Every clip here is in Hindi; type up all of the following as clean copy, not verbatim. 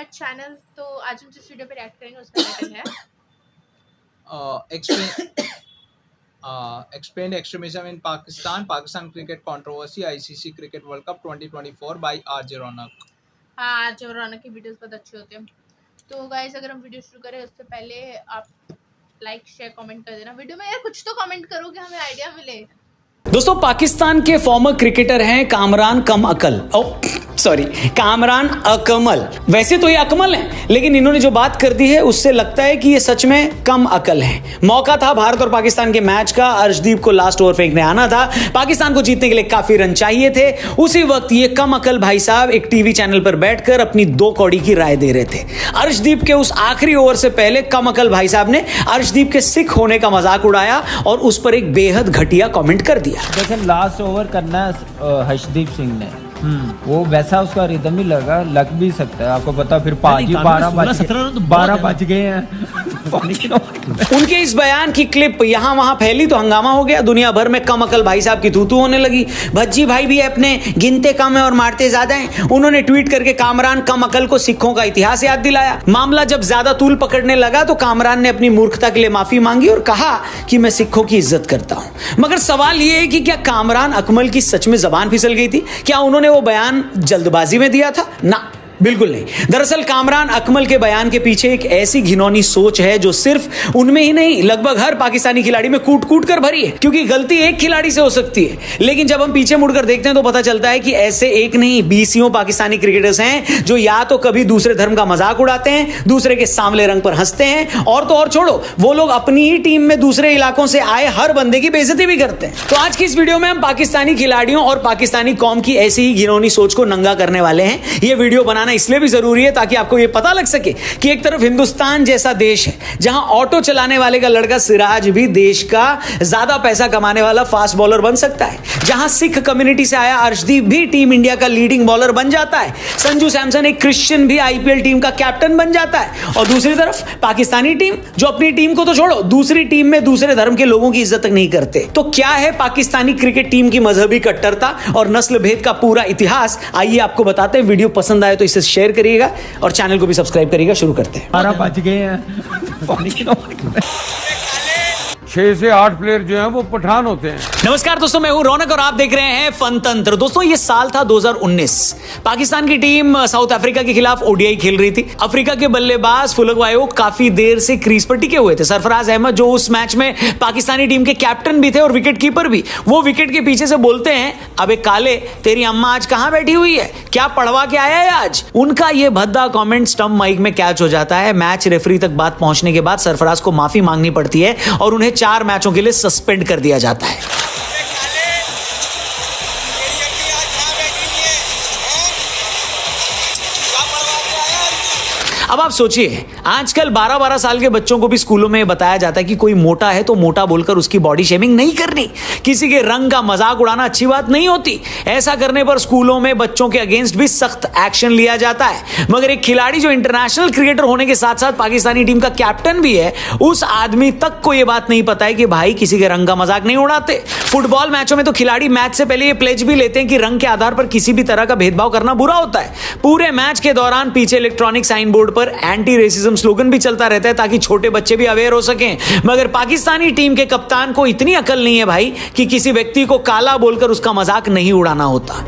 My channel. तो आज हम जिस वीडियो पे रिएक्ट करेंगे उसका टाइटल है explained extremism in Pakistan cricket controversy, ICC Cricket World Cup 2024 by RJ Ronak। हाँ, आरजे रौनक की वीडियोस बहुत अच्छी होती हैं। तो गाइस अगर हम वीडियो शुरू करें उससे पहले आप लाइक शेयर कमेंट कर देना। वीडियो में यार कुछ तो कमेंट करो कि हमें आइडिया मिले। दोस्तों, पाकिस्तान के फॉर्मर क्रिकेटर हैं कामरान कामरान अकमल। वैसे तो ये अकमल हैं, लेकिन इन्होंने जो बात कर दी है उससे लगता है कि ये सच में कम अकल हैं। मौका था भारत और पाकिस्तान के मैच का, अर्शदीप को लास्ट ओवर फेंकने आना था, पाकिस्तान को जीतने के लिए काफी रन चाहिए थे। उसी वक्त ये कम अकल भाई साहब एक टीवी चैनल पर बैठकर अपनी 2 कौड़ी की राय दे रहे थे। अर्शदीप के उस आखिरी ओवर से पहले कम अकल भाई साहब ने अर्शदीप के सिख होने का मजाक उड़ाया और उस पर एक बेहद घटिया कमेंट कर दिया। देखिए, लास्ट ओवर करना है हर्षदीप सिंह ने, वो वैसा उसका रिदम ही लग भी सकता है। आपको पता, फिर 12 बज गए हैं। उनके इस बयान की क्लिप यहां वहां फैली तो हंगामा हो गया। दुनिया भर में कम अकल भाई साहब की तू होने लगी। भज्जी भाई भी अपने गिनते कम है और मारते ज्यादा हैं। उन्होंने ट्वीट करके कामरान कम अकल को सिखों का इतिहास याद दिलाया। मामला जब ज्यादा तूल पकड़ने लगा तो कामरान ने अपनी मूर्खता के लिए माफी मांगी और कहा कि मैं सिखों की इज्जत करता हूं। मगर सवाल यह है कि क्या कामरान अकमल की सच में जबान फिसल गई थी? क्या उन्होंने वो बयान जल्दबाजी में दिया था? ना, बिल्कुल नहीं। दरअसल कामरान अकमल के बयान के पीछे एक ऐसी घिनौनी सोच है जो सिर्फ उनमें ही नहीं, लगभग हर पाकिस्तानी खिलाड़ी में कूट कूट कर भरी है। क्योंकि गलती एक खिलाड़ी से हो सकती है, लेकिन जब हम पीछे मुड़कर देखते हैं तो पता चलता है कि ऐसे एक नहीं 20 पाकिस्तानी क्रिकेटर्स हैं जो या तो कभी दूसरे धर्म का मजाक उड़ाते हैं, दूसरे के सांवले रंग पर हंसते हैं, और तो और छोड़ो, वो लोग अपनी ही टीम में दूसरे इलाकों से आए हर बंदे की बेइज्जती भी करते हैं। तो आज की इस वीडियो में हम पाकिस्तानी खिलाड़ियों और पाकिस्तानी कौम की ऐसी ही घिनौनी सोच को नंगा करने वाले हैं। यह वीडियो बनाना इसलिए भी जरूरी है ताकि आपको यह पता लग सके कि एक तरफ हिंदुस्तान जैसा देश है जहां ऑटो चलाने वाले का लड़का सिराज भी देश का ज्यादा पैसा कमाने वाला फास्ट बॉलर बन सकता है, जहां सिख कम्युनिटी से आया अर्शदीप भी टीम इंडिया का लीडिंग बॉलर बन जाता है, संजू सैमसन एक क्रिश्चियन भी आईपीएल टीम का कैप्टन बन जाता है, और दूसरी तरफ पाकिस्तानी टीम जो अपनी टीम को तो छोड़ो दूसरी टीम में दूसरे धर्म के लोगों की इज्जत तक नहीं करते। तो क्या है पाकिस्तानी क्रिकेट टीम की मजहबी कट्टरता और नस्ल भेद का पूरा इतिहास? आइए आपको बताते हैं। वीडियो पसंद आए तो इसे शेयर करिएगा और चैनल को भी सब्सक्राइब करिएगा। शुरू करते हैं। 12 बज गए हैं। 6 से 8 प्लेयर जो हैं वो पठान होते हैं। नमस्कार दोस्तों, मैं हूं रौनक और आप देख रहे हैं फन तंत्र। दोस्तों, ये साल था 2019। पाकिस्तान की टीम साउथ अफ्रीका के खिलाफ ओडीआई खेल रही थी। अफ्रीका के बल्लेबाज फुलकवायो काफी देर से क्रीज पर टिके हुए थे। सरफराज अहमद जो उस मैच में पाकिस्तानी टीम के कैप्टन भी थे और विकेट कीपर भी, वो विकेट के पीछे से बोलते हैं, अबे काले, तेरी अम्मा आज कहां बैठी हुई है? क्या पढ़वा के आया है आज? उनका यह भद्दा कॉमेंट स्टंप माइक में कैच हो जाता है। मैच रेफरी तक बात पहुंचने के बाद सरफराज को माफी मांगनी पड़ती है और उन्हें 4 मैचों के लिए सस्पेंड कर दिया जाता है। अब आप सोचिए, आजकल 12-12 साल के बच्चों को भी स्कूलों में बताया जाता है कि कोई मोटा है तो मोटा बोलकर उसकी बॉडी शेमिंग नहीं करनी, किसी के रंग का मजाक उड़ाना अच्छी बात नहीं होती। ऐसा करने पर स्कूलों में बच्चों के अगेंस्ट भी सख्त एक्शन लिया जाता है। मगर एक खिलाड़ी जो इंटरनेशनल क्रिकेटर होने के साथ साथ पाकिस्तानी टीम का कैप्टन भी है, उस आदमी तक को यह बात नहीं पता है कि भाई किसी के रंग का मजाक नहीं उड़ाते। फुटबॉल मैचों में तो खिलाड़ी मैच से पहले ये प्लेज भी लेते हैं कि रंग के आधार पर किसी भी तरह का भेदभाव करना बुरा होता है। पूरे मैच के दौरान पीछे इलेक्ट्रॉनिक साइन बोर्ड पर एंटी रेसिज्म स्लोगन भी चलता रहता है ताकि छोटे बच्चे भी अवेयर हो सकें। मगर पाकिस्तानी टीम के कप्तान को इतनी अकल नहीं है भाई कि किसी व्यक्ति को काला बोलकर उसका मजाक नहीं उड़ाना होता।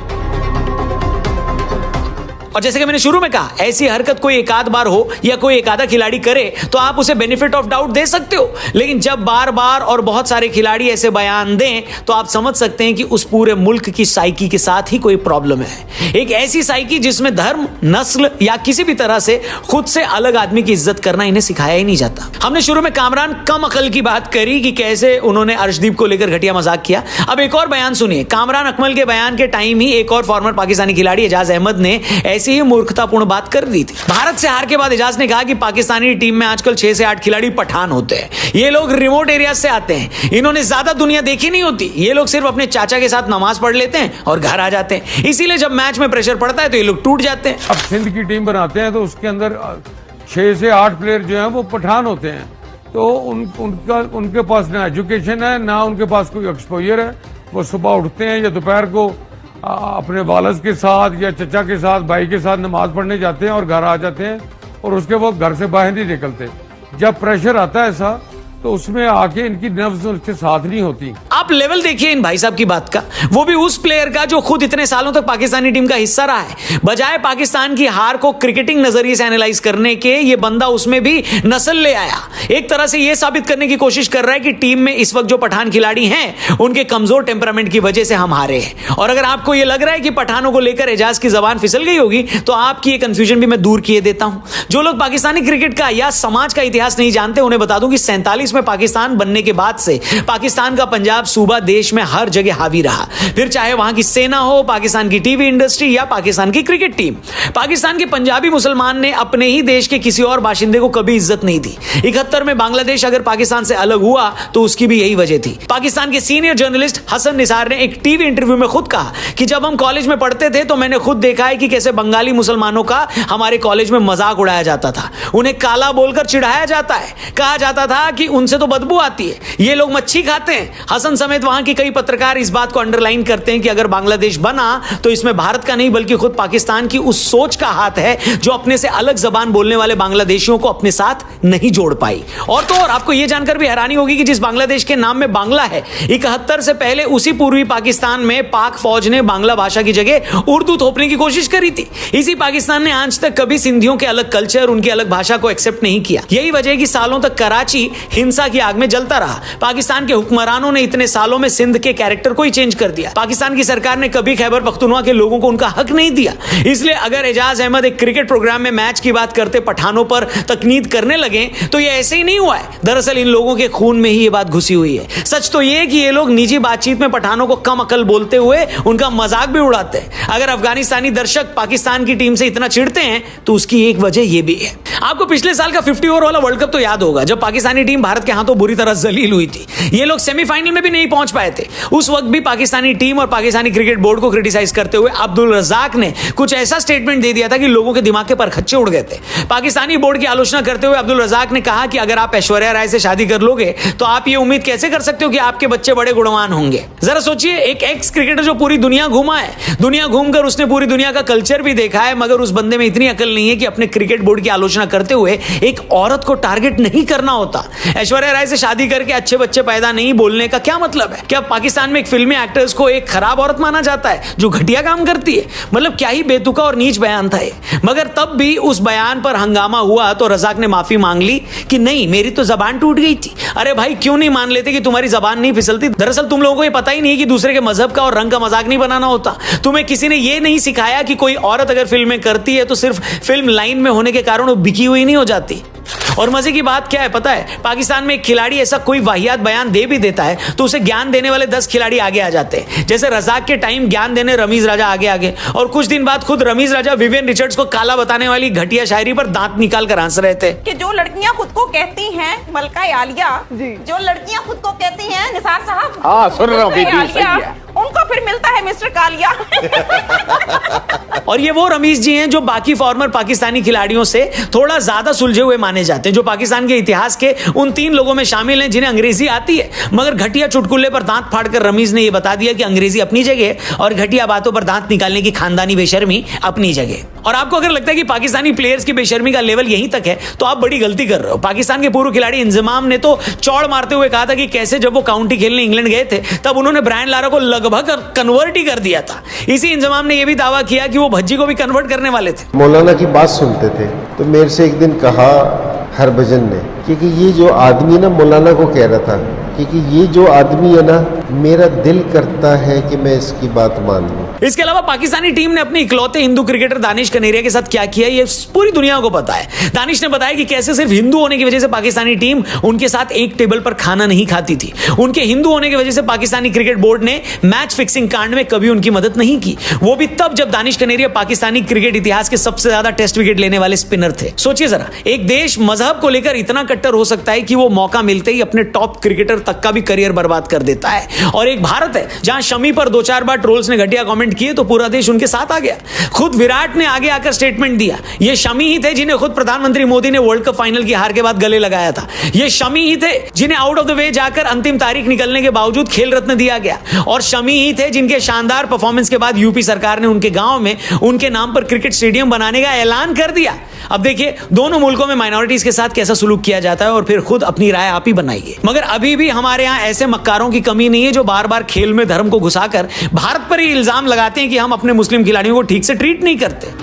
और जैसे कि मैंने शुरू में कहा, ऐसी हरकत कोई एक आध बार हो या कोई एक आधा खिलाड़ी करे तो आप उसे बेनिफिट ऑफ डाउट दे सकते हो, लेकिन जब बार बार और बहुत सारे खिलाड़ी ऐसे बयान दें तो आप समझ सकते हैं कि उस पूरे मुल्क की साइकी के साथ ही कोई प्रॉब्लम है। एक ऐसी साइकी जिसमें धर्म, नस्ल या किसी भी तरह से खुद से अलग आदमी की इज्जत करना इन्हें सिखाया ही नहीं जाता। हमने शुरू में कामरान कम अकल की बात करी कि कैसे उन्होंने अर्शदीप को लेकर घटिया मजाक किया। अब एक और बयान सुनिए। कामरान अकमल के बयान के टाइम ही एक और फॉर्मर पाकिस्तानी खिलाड़ी एजाज अहमद ने ऐसी ही मूर्खतापूर्ण बात कर दी थी। भारत से हार के बाद एजाज ने कहा कि पाकिस्तानी टीम में आजकल 6 से 8 खिलाड़ी पठान होते हैं। ये लोग रिमोट एरिया से आते हैं, इन्होंने ज्यादा दुनिया देखी नहीं होती, ये लोग सिर्फ अपने चाचा के साथ नमाज पढ़ लेते हैं और घर आ जाते हैं, इसीलिए जब मैच में प्रेशर पड़ता है तो ये लोग टूट जाते हैं। अब सिंध की टीम बनाते हैं तो उसके अंदर 6 से 8 प्लेयर जो हैं वो पठान होते हैं। तो उनके पास ना एजुकेशन है, ना उनके पास कोई एक्सपोजर है। वो सुबह उठते हैं या दोपहर को अपने वालिद के साथ या चचा के साथ, भाई के साथ नमाज पढ़ने जाते हैं और घर आ जाते हैं और उसके वो घर से बाहर नहीं निकलते। जब प्रेशर आता है ऐसा तो उसमें आके इनकी नर्व्स उसके साथ नहीं होती। आप लेवल देखिए इन भाई साहब की बात का, वो भी उस प्लेयर का जो खुद इतने सालों तक पाकिस्तानी टीम का हिस्सा रहा है। बजाय पाकिस्तान की हार को क्रिकेटिंग नजरिए से एनालाइज करने के, ये बंदा उसमें भी नस्ल ले आया। एक तरह से ये साबित करने की कोशिश कर रहा है कि टीम में इस वक्त जो पठान खिलाड़ी हैं उनके कमजोर टेम्परामेंट की वजह से हम हारे हैं। और अगर आपको यह लग रहा है कि पठानों को लेकर एजाज की जबान फिसल गई होगी तो आपकी ये कंफ्यूजन भी मैं दूर किए देता हूं। जो लोग पाकिस्तानी क्रिकेट का या समाज का इतिहास नहीं जानते उन्हें बता दूं कि 47 में पाकिस्तान बनने के बाद से पाकिस्तान का पंजाब सूबा देश में हर जगह हावी रहा। फिर चाहे वहां की सेना हो, पाकिस्तान की टीवी इंडस्ट्री या पाकिस्तान की क्रिकेट टीम। पाकिस्तान के पंजाबी मुसलमान ने अपने ही देश के किसी और बाशिंदे को कभी इज्जत नहीं दी। 71 में बांग्लादेश अगर पाकिस्तान से अलग हुआ तो उसकी भी यही वजह थी। पाकिस्तान के सीनियर जर्नलिस्ट हसन निसार ने एक टीवी इंटरव्यू में खुद कहा कि जब हम कॉलेज में पढ़ते थे तो मैंने खुद देखा है कि कैसे बंगाली मुसलमानों का हमारे कॉलेज में मजाक उड़ाया जाता था। उन्हें काला बोलकर चिढ़ाया जाता है, कहा जाता था कि उनसे तो बदबू आती है, ये लोग मच्छी खाते हैं। हसन समेत वहां के कई पत्रकार इस बात को अंडरलाइन करते हैं कि अगर बांग्लादेश बना तो इसमें भारत का नहीं बल्कि खुद पाकिस्तान की उस सोच का हाथ है जो अपने से अलग जबान बोलने वाले बांग्लादेशियों को अपने साथ नहीं जोड़ पाई। और तो और आपको यह जानकर भी हैरानी होगी कि जिस बांग्लादेश के नाम में बांग्ला है, 71 से पहले उसी पूर्वी पाकिस्तान में पाक फौज ने बांग्ला भाषा की जगह उर्दू थोपने की कोशिश करी थी। इसी पाकिस्तान ने आज तक कभी सिंधियों के अलग कल्चर, उनकी अलग भाषा को एक्सेप्ट नहीं किया। यही वजह है कि सालों तक कराची हिंसा की आग में जलता रहा। पाकिस्तान के हुक्मरानों ने इतने सालों में सिंध के कैरेक्टर को ही चेंज कर दिया। पाकिस्तान की सरकार ने कभी खैबर पख्तूनख्वा के लोगों को उनका हक नहीं दिया। इसलिए अगर एजाज अहमद एक क्रिकेट प्रोग्राम में मैच की बात करते पठानों पर तकनीद करने लगे तो ये ऐसे ही नहीं हुआ है। दरअसल इन लोगों के खून में ही ये बात घुसी हुई है। सच तो ये कि ये लोग निजी बातचीत में पठानों को कम अकल बोलते हुए उनका मजाक भी उड़ाते हैं। अगर अफगानिस्तानी दर्शक पाकिस्तान की टीम से इतना चिढ़ते हैं तो उसकी एक वजह यह भी है। आपको पिछले साल का 50 ओवर वाला वर्ल्ड कप तो याद होगा जब पाकिस्तानी टीम भारत के हाथों बुरी तरह जलील हुई थी। ये लोग सेमीफाइनल में भी नहीं पहुंच पाए थे। उस वक्त भी पाकिस्तानी टीम और पाकिस्तानी क्रिकेट बोर्ड को क्रिटिसाइज करते हुए अब्दुल रज़ाक ने कुछ ऐसा स्टेटमेंट दे दिया था कि लोगों के दिमाग के परखच्चे उड़ गए थे। पाकिस्तानी बोर्ड की आलोचना करते हुए अब्दुल रज़ाक ने कहा कि अगर आप ऐश्वर्या राय से शादी कर लोगे तो आप ये उम्मीद कैसे कर सकते हो कि आपके बच्चे बड़े गुणवान होंगे। जरा सोचिए, एक एक्स क्रिकेटर जो पूरी दुनिया घूमा है, दुनिया घूमकर उसने पूरी दुनिया का कल्चर भी देखा है, मगर उस बंदे में इतनी अकल नहीं है कि अपने क्रिकेट बोर्ड की आलोचना करते हुए एक औरत को टारगेट नहीं करना होता। ऐश्वर्या राय से शादी करके अच्छे बच्चे पैदा नहीं बोलने का क्या मतलब है? क्या पाकिस्तान में एक फिल्मी एक्टर्स को एक खराब औरत माना जाता है जो घटिया काम करती है? मतलब क्या ही बेतुका और नीच बयान था ये। मगर तब भी उस बयान पर हंगामा हुआ तो रज़ाक ने माफी मांग ली कि नहीं, मेरी तो जबान टूट गई थी। अरे भाई, क्यों नहीं मान लेते कि तुम्हारी जबान नहीं फिसलती? दरअसल तुम लोगों को ये पता ही नहीं कि दूसरे के मजहब का और रंग का मजाक नहीं बनाना होता। तुम्हें किसी ने ये नहीं सिखाया कि कोई औरत अगर फिल्म में करती है तो सिर्फ फिल्म लाइन में होने के कारण वो बिकी हुई नहीं हो जाती। और मजे की बात क्या है पता है? पाकिस्तान में एक खिलाड़ी ऐसा कोई वाहियात बयान दे भी देता है तो उसे ज्ञान देने वाले 10 खिलाड़ी आगे आ जाते हैं। जैसे रज़ाक के टाइम ज्ञान देने रमीज राजा आगे और कुछ दिन बाद खुद रमीज राजा विवियन रिचर्ड्स को काला बताने वाली घटिया शायरी पर दांत निकाल कर हंस रहे थे कि जो लड़कियां खुद को कहती हैं मलका आलिया, जो लड़कियां खुद को कहती हैं निसार साहब, हाँ सुन रहा हूँ, उनको फिर मिलता है मिस्टर कालिया। और ये वो रमीज जी हैं जो बाकी फॉर्मर पाकिस्तानी खिलाड़ियों से थोड़ा ज्यादा सुलझे हुए माने जाते हैं, जो पाकिस्तान के इतिहास के उन 3 लोगों में शामिल हैं जिन्हें अंग्रेजी आती है। मगर घटिया चुटकुले पर दांत फाड़कर रमीज ने यह बता दिया कि अंग्रेजी अपनी जगह और घटिया बातों पर दांत निकालने की खानदानी बेशर्मी अपनी जगह। और आपको अगर लगता है कि पाकिस्तानी प्लेयर्स की बेशर्मी का लेवल यहीं तक है तो आप बड़ी गलती कर रहे हो। पाकिस्तान के पूर्व खिलाड़ी इंजमाम ने तो चौड़ मारते हुए कहा था कि कैसे जब वो काउंटी खेलने इंग्लैंड गए थे तब उन्होंने ब्रायन लारा को लगभग कन्वर्ट ही कर दिया था। इसी इंजमाम ने यह भी दावा किया कि वो भज्जी को भी कन्वर्ट करने वाले थे। मौलाना की बात सुनते थे तो मेरे से एक दिन कहा हरभजन ने, क्योंकि ये जो आदमी ना, मौलाना को कह रहा था क्योंकि ये जो आदमी है ना, मेरा दिल करता है कि मैं इसकी बात मान लूं। इसके अलावा पाकिस्तानी टीम ने अपने इकलौते हिंदू क्रिकेटर दानिश कनेरिया के साथ क्या किया ये पूरी दुनिया को पता है। दानिश ने बताया कि कैसे सिर्फ हिंदू होने की वजह से पाकिस्तानी टीम उनके साथ एक टेबल पर खाना नहीं खाती थी। उनके हिंदू होने की वजह से पाकिस्तानी क्रिकेट बोर्ड ने मैच फिक्सिंग कांड में कभी उनकी मदद नहीं की, वो भी तब जब दानिश कनेरिया पाकिस्तानी क्रिकेट इतिहास के सबसे ज्यादा टेस्ट विकेट लेने वाले स्पिनर थे। सोचिए जरा, एक देश मजहब को लेकर इतना कट्टर हो सकता है कि वो मौका मिलते ही अपने टॉप क्रिकेटर तक का भी करियर बर्बाद कर देता है। और एक भारत है जहां शमी पर 2-4 बार ट्रोल्स ने घटिया कमेंट कमेंट किए तो पूरा देश उनके साथ आ गया। खुद विराट ने आगे आकर स्टेटमेंट दिया। ये शमी ही थे जिन्हें खुद प्रधानमंत्री मोदी ने वर्ल्ड कप फाइनल की हार के बाद गले लगाया था। ये शमी ही थे जिन्हें आउट ऑफ द वे जाकर अंतिम तारीख निकलने के बावजूद खेल रत्न दिया गया। और शमी ही थे जिनके शानदार परफॉर्मेंस के बाद यूपी सरकार ने उनके गांव में उनके नाम पर क्रिकेट स्टेडियम बनाने का ऐलान कर दिया। अब देखिए दोनों मुल्कों में माइनॉरिटीज के साथ कैसा सुलूक किया जाता है और फिर खुद अपनी राय आप ही बनाइए। मगर अभी भी हमारे यहां ऐसे मक्कारों की कमी नहीं है जो बार बार खेल में धर्म को घुसाकर भारत पर ही इल्जाम लगाते हैं कि हम अपने मुस्लिम खिलाड़ियों को ठीक से ट्रीट नहीं करते।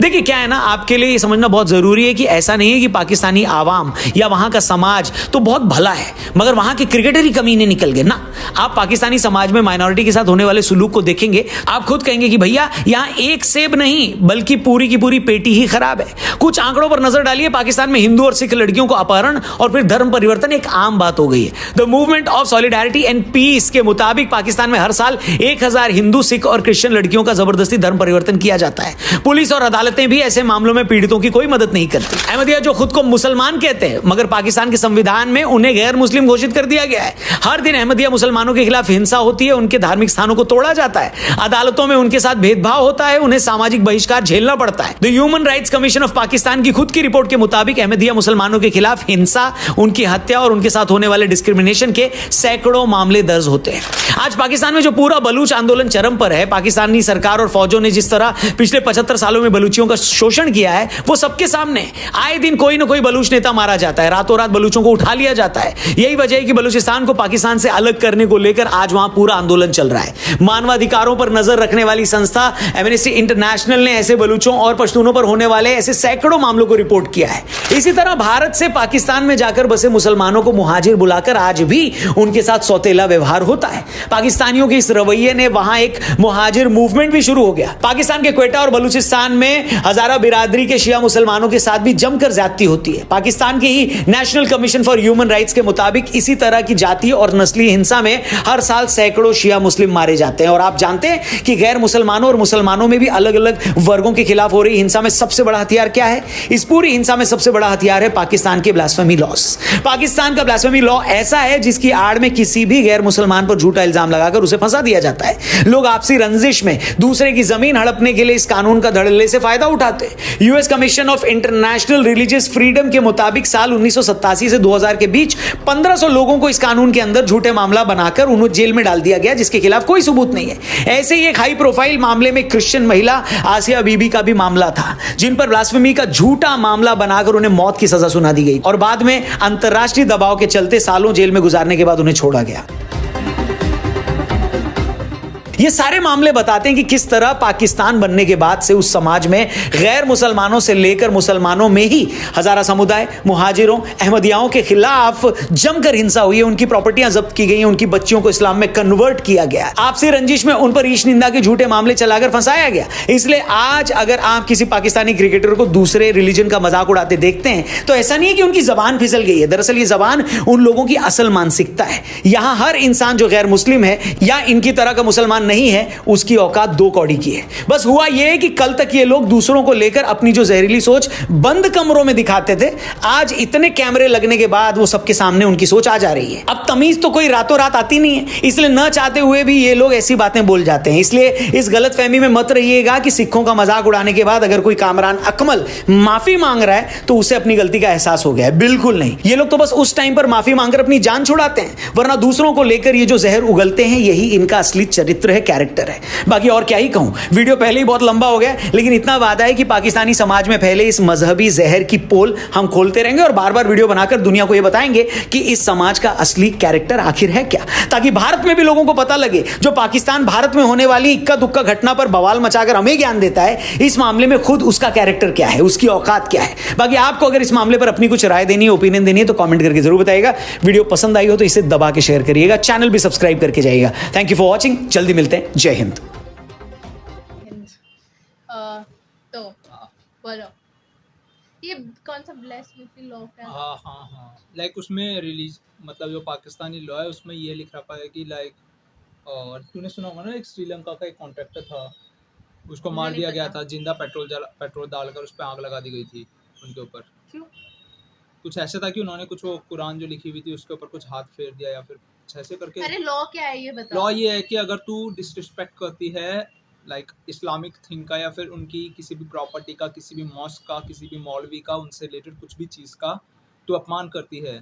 देखिए क्या है ना, आपके लिए ये समझना बहुत जरूरी है कि ऐसा नहीं है कि पाकिस्तानी आवाम या वहां का समाज तो बहुत भला है मगर वहां के क्रिकेटर ही कमीने निकल गए ना। आप पाकिस्तानी समाज में माइनॉरिटी के साथ होने वाले सुलूक को देखेंगे, आप खुद कहेंगे कि भैया यहां एक सेब नहीं बल्कि पूरी की पूरी पेटी ही खराब है। कुछ आंकड़ों पर नजर डालिए, पाकिस्तान में हिंदू और सिख लड़कियों को अपहरण और फिर धर्म परिवर्तन एक आम बात हो गई है। The movement of solidarity and peace के मुताबिक पाकिस्तान में हर साल 1000 हिंदू, सिख और क्रिश्चियन लड़कियों का जबरदस्ती धर्म परिवर्तन किया जाता है। पुलिस और अदालतें भी ऐसे मामलों में पीड़ितों की कोई मदद नहीं करती। अहमदिया जो खुद को मुसलमान कहते हैं मगर पाकिस्तान के संविधान में उन्हें गैर मुस्लिम घोषित कर दिया गया है। हर दिन अहमदिया मुसलमानों के खिलाफ हिंसा होती है, उनके धार्मिक स्थानों को तोड़ा जाता है, अदालतों में उनके साथ भेदभाव होता है, उन्हें सामाजिक बहिष्कार झेलना पड़ता है। The human rights commission of Pakistan की खुद की रिपोर्ट के मुताबिक अहमदिया मुसलमानों के खिलाफ हिंसा, उनकी हत्या और उनके साथ होने वाले डिस्क्रिमिनेशन के सैकड़ों मामले दर्ज होते हैं। आज पाकिस्तान में जो पूरा बलूच आंदोलन चरम पर है, पाकिस्तानी सरकार और फौजों ने जिस तरह पिछले 75 सालों में बलूचियों का शोषण किया है वो सबके सामने। आए दिन कोई ना कोई बलूच नेता मारा जाता है, रातों रात बलूचों को उठा लिया जाता है। यही वजह है कि बलूचिस्तान को पाकिस्तान से अलग करने को लेकर आज वहां पूरा आंदोलन चल रहा है। मानवाधिकारों पर नजर रखने वाली संस्था एमनेस्टी इंटरनेशनल ने ऐसे बलूचों और पश्तूनों पर होने वाले ऐसे सैकड़ों मामलों को रिपोर्ट किया है। इसी तरह भारत से पाकिस्तान में जाकर बसे मुसलमानों को मुहाजिर बुलाकर आज भी उनके साथ सौतेला व्यवहार होता है। पाकिस्तानियों के इस रवैये ने वहां एक मुहाजिर मूवमेंट भी शुरू हो गया। पाकिस्तान के क्वेटा और बलूचिस्तान में हजारा बिरादरी के शिया मुसलमानों के साथ भी जमकर ज्यादती होती है। पाकिस्तान की ही national commission for human rights के मुताबिक इसी तरह की जातीय और नस्लीय हिंसा में हर साल सैकड़ों शिया मुस्लिम मारे जाते हैं। और आप जानते हैं कि गैर मुसलमानों और मुसलमानों में भी अलग अलग वर्गों के खिलाफ हो रही हिंसा में सबसे बड़ा हथियार क्या है? इस पूरी हिंसा में सबसे बड़ा हथियार है पाकिस्तान के ब्लास्फेमी लॉस। पाकिस्तान का ब्लास्फेमी लॉ ऐसा है जिसकी आड़ में किसी भी गैर मुसलमान पर झूठा इल्जाम लगाकर उसे फंसा दिया जाता है। लोग आपसी रंजिश में दूसरे की जमीन हड़पने के लिए इस कानून का धड़ल्ले से फायदा उठाते हैं। US commission of international religious freedom के मुताबिक साल 1987 से 2000 के बीच 1500 लोगों को इस कानून के अंदर झूठे मामला बनाकर उन्हें जेल में डाल दिया गया जिसके खिलाफ कोई सबूत नहीं है। ऐसे ही एक हाई प्रोफाइल मामले में क्रिश्चियन महिला आसिया बीबी का भी मामला था, जिन पर ब्लास्फेमी का झूठा मामला बनाकर उन्हें मौत की सजा सुना दी गई और बाद में अंतरराष्ट्रीय दबाव के चलते सालों जेल में गुजारने के बाद उन्हें छोड़ा गया। ये सारे मामले बताते हैं कि किस तरह पाकिस्तान बनने के बाद से उस समाज में गैर मुसलमानों से लेकर मुसलमानों में ही हजारा समुदाय, मुहाजिरों, अहमदियाओं के खिलाफ जमकर हिंसा हुई है। उनकी प्रॉपर्टियां जब्त की गई हैं, उनकी बच्चियों को इस्लाम में कन्वर्ट किया गया, आपसी रंजिश में उन पर ईश निंदा के झूठे मामले चलाकर फंसाया गया। इसलिए आज अगर आप किसी पाकिस्तानी क्रिकेटर को दूसरे रिलीजन का मजाक उड़ाते देखते हैं तो ऐसा नहीं है कि उनकी जबान फिसल गई है। दरअसल ये जबान उन लोगों की असल मानसिकता है। यहां हर इंसान जो गैर मुस्लिम है या इनकी तरह का मुसलमान नहीं है, उसकी औकात 2 कौड़ी की है। बस हुआ यह है कि कल तक ये लोग दूसरों को लेकर अपनी जो जहरीली सोच बंद कमरों में दिखाते थे, आज इतने कैमरे लगने के बाद वो सबके सामने उनकी सोच आ जा रही है। अब तमीज तो कोई रातों रात आती नहीं है, इसलिए न चाहते हुए भी ये लोग ऐसी बातें बोल जाते हैं। इसलिए इस गलतफहमी में मत रहिएगा कि सिखों का मजाक उड़ाने के बाद अगर कोई कामरान अकमल माफी मांग रहा है तो उसे अपनी गलती का एहसास हो गया है। बिल्कुल नहीं, ये लोग तो बस उस टाइम पर माफी मांगकर अपनी जान छुड़ाते हैं, वरना दूसरों को लेकर ये जो जहर उगलते हैं यही इनका असली चरित्र है, कैरेक्टर है। बाकी और क्या ही कहूं, वीडियो पहले ही बहुत लंबा हो गया, लेकिन इतना वादा है कि पाकिस्तानी समाज में फैले इस मजहबी जहर की पोल हम खोलते रहेंगे और बार बार वीडियो बनाकर दुनिया को यह बताएंगे कि इस समाज का असली कैरेक्टर आखिर है क्या, ताकि भारत में भी लोगों को पता लगे। जो पाकिस्तान भारत में होने वाली इक्का दुक्का घटना पर बवाल मचाकर हमें ज्ञान देता है, इस मामले में खुद उसका कैरेक्टर क्या है, उसकी औकात क्या है। बाकी आपको अगर इस मामले पर अपनी कुछ राय देनी है, ओपिनियन देनी है तो कमेंट करके जरूर बताइएगा। वीडियो पसंद आई हो तो इसे दबा के शेयर करिएगा, चैनल भी सब्सक्राइब करके जाइएगा। थैंक यू फॉर वॉचिंग, जल्दी मिलते हैं। जय हिंद। तो बोलो ये कौन सा ब्लास्फेमी लॉ है? हाँ लाइक उसमें रिलीज मतलब जो पाकिस्तानी लॉ है उसमें ये लिख रखा है कि लाइक, और तूने सुना होगा ना एक श्रीलंका का एक कॉन्ट्रैक्टर था, उसको मार दिया गया था, जिंदा पेट्रोल डालकर उस पर आग लगा दी गई थी उनके ऊपर। क्यों? कुछ ऐसा था कि उन्होंने कुछ वो कुरान जो लिखी हुई थी उसके ऊपर कुछ हाथ फेर दिया या फिर कुछ ऐसे करके। अरे लॉ क्या है ये बताओ। लॉ ये है कि अगर तू डिसरिस्पेक्ट करती है लाइक इस्लामिक थिंग का या फिर उनकी किसी भी प्रॉपर्टी का, किसी भी मॉस्क का, किसी भी मौलवी का, उनसे रिलेटेड कुछ भी चीज़ का तू अपमान करती है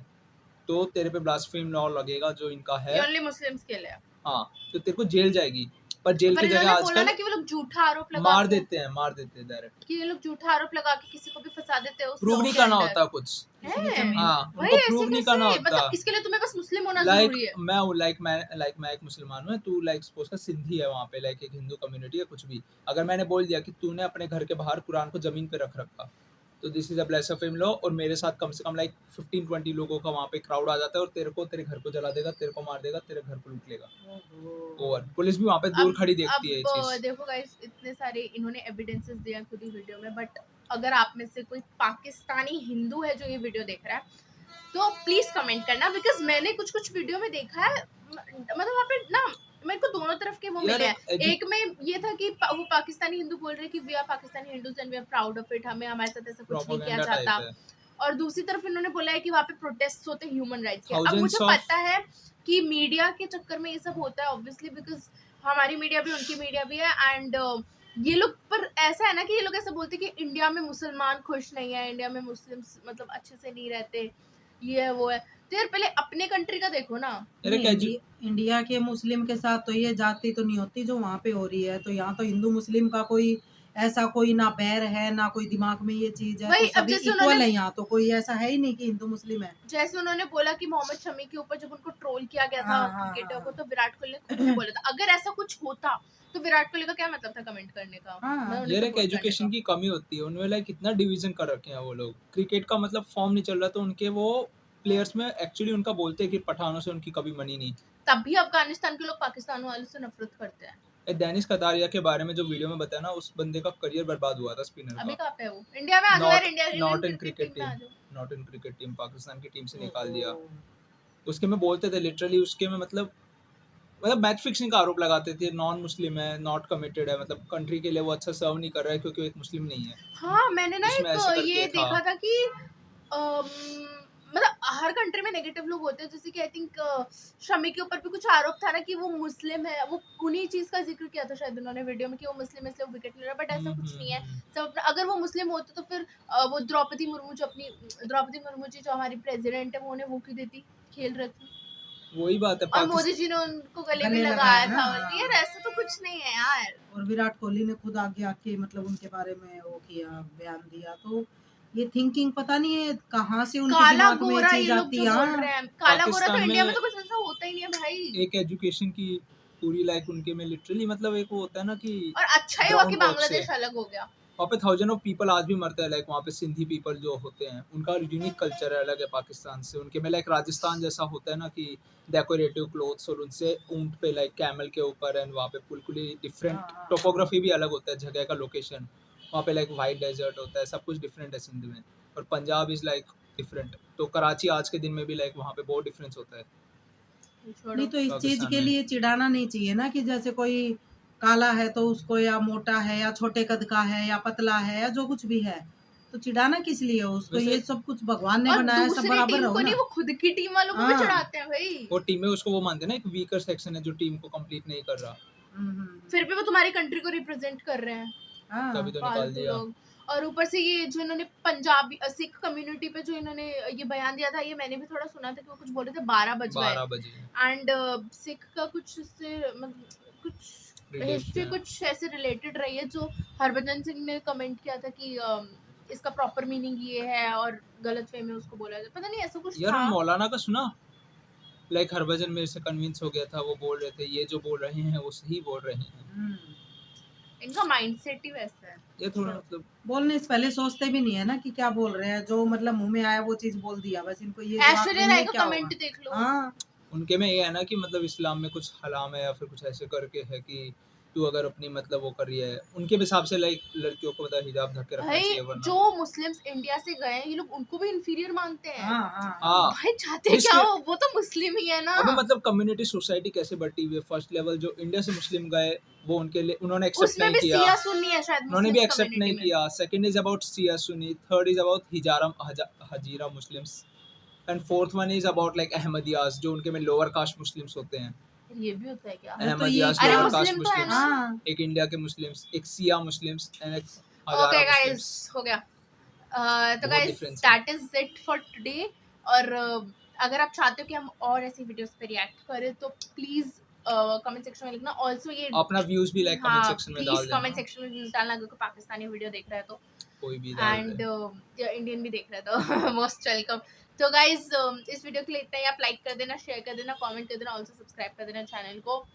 तो तेरे पे ब्लास्फेमी लॉ लगेगा जो इनका है। ओनली मुस्लिम्स के लिए। हाँ, तो तेरे को जेल जाएगी। पर जेल की जगह बोला आजकल ना कि वो लोग झूठा आरोप लगा मार देते हैं डायरेक्ट। कि ये लोग झूठा आरोप लगा के किसी को भी फंसा देते हैं। प्रूव नहीं करना होता कुछ। हाँ, उनको प्रूव नहीं करना होता। मतलब इसके लिए तुम्हें बस मुस्लिम होना लाइक जरूरी है। मैं एक मुसलमान हूँ, तू लाइक सपोज कर सिंधी है वहाँ पे, लाइक एक हिंदू कम्युनिटी है कुछ भी, अगर मैंने बोल दिया कि तूने अपने घर के बाहर कुरान को जमीन पे रख रखा तो this is a blasphemy law, और मेरे साथ कम से कम लाइक 15-20 लोगों का वहाँ पे क्राउड आ जाता है और तेरे घर को जला देगा, तेरे को मार देगा, तेरे घर को लूट लेगा। और पुलिस भी वहाँ पे दूर खड़ी देखती है ये चीज। देखो गाइस, इतने सारे इन्होंने एविडेंसेस दिए खुद ही वीडियो में, बट अगर आप में से कोई पाकिस्तानी हिंदू है जो ये वीडियो देख रहा है तो प्लीज कमेंट करना, बिकॉज मैंने कुछ वीडियो में देखा है, मतलब वहाँ पे ना मेरे को दोनों तरफ के वो मिले हैं। एक में ये था कि वो पाकिस्तानी हिंदू बोल रहे कि we are Pakistani Hindus and we are proud of it, हमें हमारे साथ ऐसा कुछ नहीं किया जाता। और दूसरी तरफ इन्होंने बोला है कि वहाँ पे प्रोटेस्ट होते हैं ह्यूमन राइट्स के। अब मुझे पता है कि मीडिया के चक्कर में ये सब होता है ऑब्वियसली, बिकॉज हमारी मीडिया भी उनकी मीडिया भी है, एंड ये लोग, पर ऐसा है ना कि ये लोग ऐसा बोलते हैं कि इंडिया में मुसलमान खुश नहीं है, इंडिया में मुस्लिम मतलब अच्छे से नहीं रहते, ये है वो है। तो यार पहले अपने कंट्री का देखो ना। इंडिया के मुस्लिम के साथ तो ये जाति तो नहीं होती जो वहाँ पे हो रही है, तो यहाँ तो हिंदू मुस्लिम का कोई ऐसा कोई ना बैर है ना कोई दिमाग में ये चीज है, तो सभी इक्वल है यहाँ, तो कोई ऐसा है ही नहीं कि हिंदू मुस्लिम है। जैसे उन्होंने बोला कि मोहम्मद शमी के ऊपर जब उनको ट्रोल किया गया था क्रिकेटर को, तो विराट कोहली ने खुद भी बोला था अगर ऐसा कुछ होता तो विराट कोहली का क्या मतलब था कमेंट करने का। यार एक एजुकेशन की कमी होती है उनमें, लाइक कितना डिवीजन कर रखे हैं वो लोग। क्रिकेट का मतलब फॉर्म नहीं चल रहा तो उनके वो प्लेयर्स में एक्चुअली उनका बोलते हैं कि पठानों से उनकी कभी बनी नहीं, तब भी अफगानिस्तान के लोग पाकिस्तान वालों से नफरत करते हैं। दानिश कतारिया के बारे में जो वीडियो में बताया ना, उस बंदे का करियर बर्बाद हुआ था स्पिनर का। अभी कहाँ पे है वो? इंडिया में आ जाओ यार, India not in cricket team, Pakistan की टीम से निकाल दिया उसके में। बोलते थे लिटरली उसके में मतलब मैच फिक्सिंग का आरोप लगाते थे, नॉन मुस्लिम है, नॉट कमिटेड है, मतलब कंट्री के लिए वो अच्छा सर्व नहीं कर रहा है क्योंकि वो एक मुस्लिम नहीं है। हाँ, मैंने ना एक ये देखा था कि मतलब हर कंट्री में नेगेटिव लोग होते हैं, जैसे कि आई थिंक शमी के ऊपर भी कुछ आरोप था ना कि वो मुस्लिम है, वो उन्हीं चीज का जिक्र किया था शायद उन्होंने वीडियो में कि वो मुस्लिम है इसलिए वो विकेट ले रहा है, बट ऐसा कुछ नहीं है। सब अगर वो मुस्लिम होते तो फिर वो द्रौपदी मुर्मू जी जो हमारी प्रेसिडेंट है वो उन्हें वो क्यों देती, खेल रही थी। वही बात है, और मोदी जी ने उनको गले में लगाया था। यार ऐसा तो कुछ नहीं है यार। और विराट कोहली ने खुद आगे आके मतलब उनके बारे में वो किया, बयान दिया, तो ये थिंकिंग पता नहीं है कहाँ से उनके दिमाग में ये चीज आती है। काला गोरा तो इंडिया में तो कुछ ऐसा होता ही नहीं है भाई। एक एजुकेशन की पूरी लाइक उनके में लिटरली मतलब एक वो होता है ना कि, और अच्छा ही हुआ कि बांग्लादेश अलग हो गया। वहाँ पे 1000 ऑफ पीपल आज भी मरते हैं, लाइक वहाँ पे सिंधी पीपल जो होते हैं उनका यूनिक कल्चर है, अलग है पाकिस्तान से। उनके में लाइक राजस्थान जैसा होता है ना कि डेकोरेटिव क्लोथ्स, और उनसे ऊंट पे लाइक कैमल के ऊपर, एंड वहाँ पे बिल्कुल ही डिफरेंट टोपोग्राफी भी अलग होता है, जगह का लोकेशन। वहाँ पे लाइक वाइट डेजर्ट होता है, सब कुछ डिफरेंट है सिंध में। और पंजाब इज लाइक डिफरेंट, तो कराची आज के दिन में भी लाइक वहाँ पे बहुत डिफरेंस होता है। नहीं तो इस चीज के लिए चिढ़ाना नहीं चाहिए ना कि जैसे कोई काला है तो उसको या मोटा है या छोटे कद का है या पतला है या जो कुछ भी है, तो चिढ़ाना किस लिए उसको? ये सब कुछ भगवान ने बनाया, सब बराबर रहो ना। वो खुद की टीम वालों को भी चिढ़ाते हैं भाई। वो टीम में उसको वो मानते हैं ना एक वीकर सेक्शन है जो टीम को कंप्लीट नहीं कर रहा, फिर भी वो तुम्हारी कंट्री को रिप्रेजेंट कर रहे हैं, तभी तो निकाल दिया। और ऊपर से ये जो इन्होंने पंजाबी सिख कम्युनिटी पे जो इन्होंने ये बयान दिया था, ये मैंने भी थोड़ा सुना था कि वो कुछ बोल रहे थे 12 बजे एंड सिख का कुछ से मतलब कुछ हिस्ट्री कुछ ऐसे रिलेटेड रही है, जो हरभजन सिंह ने कमेंट किया था कि इसका प्रॉपर मीनिंग ये है और गलत वे में उसको बोला जाता, पता नहीं ऐसा कुछ यार। था। मौलाना का सुना, लाइक हरभजन मेरे से कन्विंस हो गया था, वो बोल रहे थे ये जो बोल रहे हैं वो सही बोल रहे हैं। इनका माइंडसेट ही वैसा है। ये थोड़ा मतलब बोलने से पहले सोचते भी नहीं है ना कि क्या बोल रहे हैं, जो मतलब मुंह में आया वो चीज बोल दिया बस। इनको ये ऐश्वर्या राय का कमेंट देख लो। हाँ, उनके में ये है ना कि मतलब इस्लाम में कुछ हराम है या फिर कुछ ऐसे करके है कि तू अगर अपनी मतलब वो कर रही है, उनके हिसाब से लाइक लड़कियों को मतलब हिजाब ढक के रखना चाहिए, वरना जो मुस्लिम्स इंडिया से गए हैं ये लोग उनको भी इंफीरियर मानते हैं। हाँ, भाई चाहते क्या हो, वो तो मुस्लिम ही है ना। अबे मतलब कम्युनिटी सोसाइटी कैसे बढ़ती हुई है। फर्स्ट लेवल जो इंडिया से मुस्लिम गए वो उनके लिए उन्होंने एक्सेप्ट नहीं किया, सिया सुन्नी है शायद, उन्होंने भी एक्सेप्ट नहीं किया। Second is about Shia Sunni, third is about Hazara Muslims, and fourth one is about like Ahmadiyas, जो उनके में लोअर कास्ट मुस्लिम्स होते हैं। ये भी होता है क्या? अहमदियास अरे लोअर कास्ट मुस्लिम तो है मुस्लिम्स, ना? हाँ एक इंडिया के मुस्लिम्स, एक सिया मुस्लिम्स एंड एक ओके हजारा गाइस, मुस्लिम्स। हो गया। तो बहुत गाइस difference है। That is it for today. और अगर आप चाहते हो कि हम और ऐसी वीडियोस पे रिएक्ट करें तो प्लीज कमेंट सेक्शन में लिखना। ऑल्सो ये अपना व्यूज भी लाइक कमेंट सेक्शन में डाल प्लीज देना, कमेंट सेक्शन में व्यूज डालना अगर कोई पाकिस्तानी वीडियो देख रहा है तो, कोई भी डाल एंड दे। इंडियन भी देख रहा है तो मोस्ट वेलकम। तो गाइज इस वीडियो के लिए इतना ही। आप लाइक कर देना, शेयर कर देना, कमेंट कर देना, ऑल्सो सब्सक्राइब कर देना चैनल को।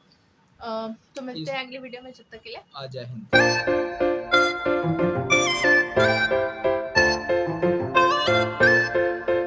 तो मिलते हैं अगली वीडियो में, जब तक के लिए आ जय हिंद।